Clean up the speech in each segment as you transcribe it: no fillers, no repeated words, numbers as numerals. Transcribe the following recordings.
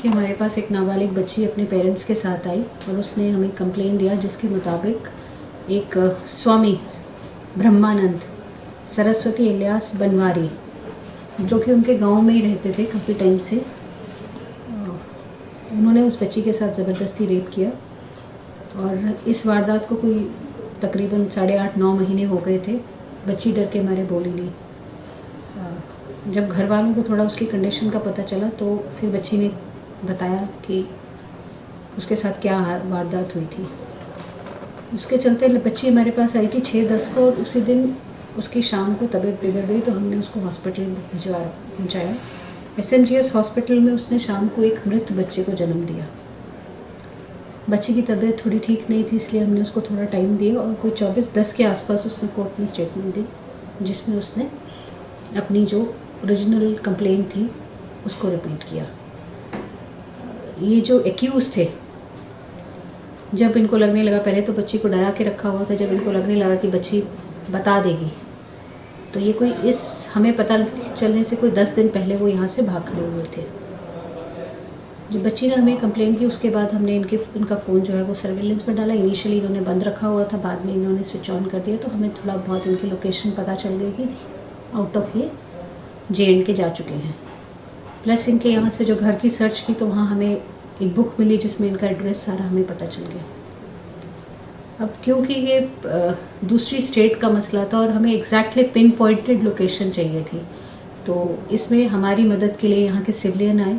कि हमारे पास एक नाबालिग बच्ची अपने पेरेंट्स के साथ आई और उसने हमें कंप्लेन दिया, जिसके मुताबिक एक स्वामी ब्रह्मानंद सरस्वती इलियास बनवारी, जो कि उनके गांव में ही रहते थे काफ़ी टाइम से, उन्होंने उस बच्ची के साथ ज़बरदस्ती रेप किया। और इस वारदात को कोई तकरीबन 8.5-9 महीने हो गए थे। बच्ची डर के मारे बोली नहीं। जब घर वालों को थोड़ा उसकी कंडीशन का पता चला तो फिर बच्ची ने बताया कि उसके साथ क्या वारदात हुई थी। उसके चलते बच्ची हमारे पास आई थी 6-10 को, और उसी दिन उसकी शाम को तबीयत बिगड़ गई तो हमने उसको हॉस्पिटल पहुँचाया। SMGS हॉस्पिटल में उसने शाम को एक मृत बच्चे को जन्म दिया। बच्ची की तबीयत थोड़ी ठीक नहीं थी, इसलिए हमने उसको थोड़ा टाइम दिया और कोई 24-10 के आसपास उसने कोर्ट में स्टेटमेंट दी, जिसमें उसने अपनी जो ओरिजिनल कंप्लेन थी उसको रिपीट किया। ये जो एक्यूज़ थे, जब इनको लगने लगा, पहले तो बच्ची को डरा के रखा हुआ था, जब इनको लगने लगा कि बच्ची बता देगी, तो ये कोई हमें पता चलने से कोई 10 दिन पहले वो यहाँ से भाग खड़े हुए थे। जब बच्ची ने हमें कंप्लेन की उसके बाद हमने इनका फ़ोन जो है वो सर्विलेंस में डाला। इनिशियली इन्होंने बंद रखा हुआ था, बाद में इन्होंने स्विच ऑन कर दिया, तो हमें थोड़ा बहुत इनकी लोकेशन पता चल गई कि आउट ऑफ ये JNK जा चुके हैं। प्लस इनके यहाँ से जो घर की सर्च की तो वहाँ हमें एक बुक मिली जिसमें इनका एड्रेस सारा हमें पता चल गया। अब क्योंकि ये दूसरी स्टेट का मसला था और हमें एग्जैक्टली पिन पॉइंटेड लोकेशन चाहिए थी, तो इसमें हमारी मदद के लिए यहाँ के सिविलियन आए।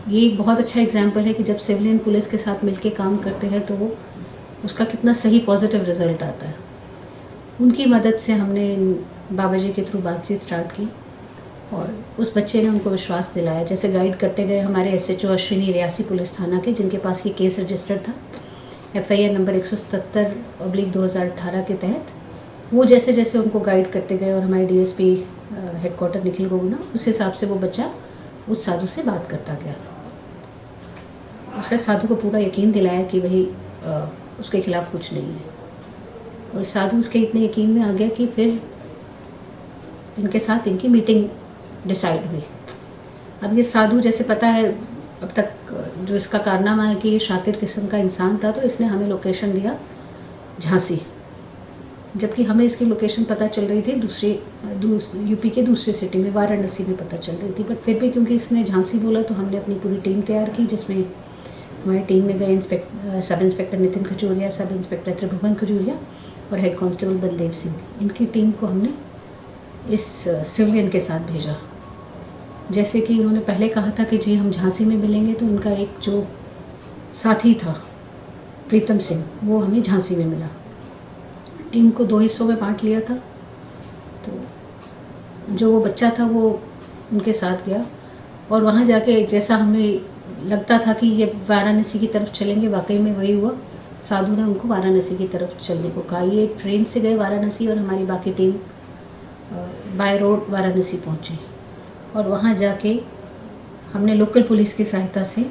ये एक बहुत अच्छा एग्जाम्पल है कि जब सिविलियन पुलिस के साथ मिलके काम करते हैं तो वो उसका कितना सही पॉजिटिव रिज़ल्ट आता है। उनकी मदद से हमने बाबा जी के थ्रू बातचीत स्टार्ट की और उस बच्चे ने उनको विश्वास दिलाया। जैसे गाइड करते गए हमारे SHO अश्विनी रियासी पुलिस थाना के, जिनके पास ये केस रजिस्टर्ड था FIR नंबर 177/2018 के तहत, वो जैसे जैसे उनको गाइड करते गए और हमारे DSP हेडक्वार्टर निखिल गोगुना, उस हिसाब से वो बच्चा उस साधु से बात करता गया। उसने साधु को पूरा यकीन दिलाया कि वही उसके खिलाफ कुछ नहीं है, और साधु उसके इतने यकीन में आ गया कि फिर इनके साथ इनकी मीटिंग डिसाइड हुई। अब ये साधु, जैसे पता है अब तक जो इसका कारनामा है कि ये शातिर किस्म का इंसान था, तो इसने हमें लोकेशन दिया झांसी, जबकि हमें इसकी लोकेशन पता चल रही थी UP के दूसरे सिटी में, वाराणसी में पता चल रही थी। बट फिर भी क्योंकि इसने झांसी बोला तो हमने अपनी पूरी टीम तैयार की, जिसमें हमारी टीम में गए sub inspector Nitin Khajuria, sub inspector त्रिभुवन खजूरिया और हेड कांस्टेबल बलदेव सिंह। इनकी टीम को हमने इस सिविलियन के साथ भेजा। जैसे कि उन्होंने पहले कहा था कि जी हम झांसी में मिलेंगे, तो उनका एक जो साथी था प्रीतम सिंह, वो हमें झांसी में मिला। टीम को 2 हिस्सों में बांट लिया था, तो जो वो बच्चा था वो उनके साथ गया और वहाँ जाके जैसा हमें लगता था कि ये वाराणसी की तरफ चलेंगे, वाकई में वही हुआ। साधु ने उनको वाराणसी की तरफ चलने को कहा। ये ट्रेन से गए वाराणसी और हमारी बाकी टीम बाय रोड वाराणसी पहुँची और वहाँ जाके हमने लोकल पुलिस की सहायता से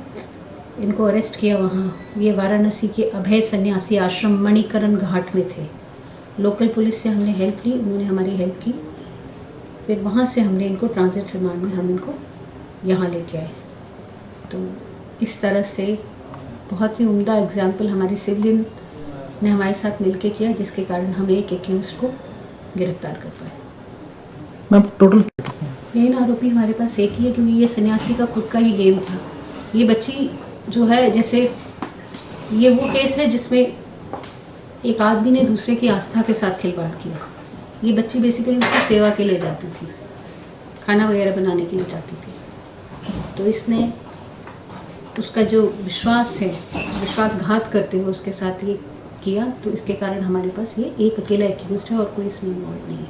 इनको अरेस्ट किया। वहाँ ये वाराणसी के अभय सन्यासी आश्रम मणिकरण घाट में थे। लोकल पुलिस से हमने हेल्प ली, उन्होंने हमारी हेल्प की। फिर वहाँ से हमने इनको ट्रांजिट रिमांड में हम इनको यहाँ लेके आए। तो इस तरह से बहुत ही उम्दा एग्जाम्पल हमारी सिविलियन ने हमारे साथ मिलके किया, जिसके कारण हम एक एक्यूज को गिरफ्तार कर पाए। मैम टोटल मेन आरोपी हमारे पास एक ही है, क्योंकि ये सन्यासी का खुद का ही गेम था। ये बच्ची जो है, जैसे ये वो केस है जिसमें एक आदमी ने दूसरे की आस्था के साथ खिलवाड़ किया। ये बच्ची बेसिकली उसकी सेवा के लिए जाती थी, खाना वगैरह बनाने के लिए जाती थी, तो इसने उसका जो विश्वास है, विश्वासघात करते हुए उसके साथ ये किया। तो इसके कारण हमारे पास ये एक अकेला एक्यूज्ड है और कोई इसमें इन्वॉल्व नहीं है।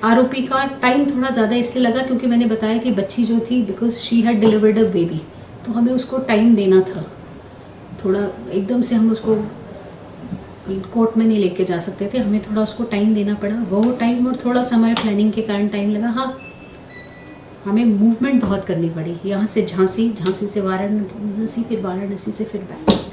आरोपी का टाइम थोड़ा ज़्यादा इसलिए लगा क्योंकि मैंने बताया कि बच्ची जो थी, because she had delivered a baby, तो हमें उसको टाइम देना था। थोड़ा एकदम से हम उसको कोर्ट में नहीं लेके जा सकते थे, हमें थोड़ा उसको टाइम देना पड़ा। वो टाइम और थोड़ा सा हमारे प्लानिंग के कारण टाइम लगा। हाँ, हमें मूवमेंट बहुत करनी पड़ी, यहाँ से झांसी, झांसी से वाराणसी, फिर वाराणसी से फिर बैक।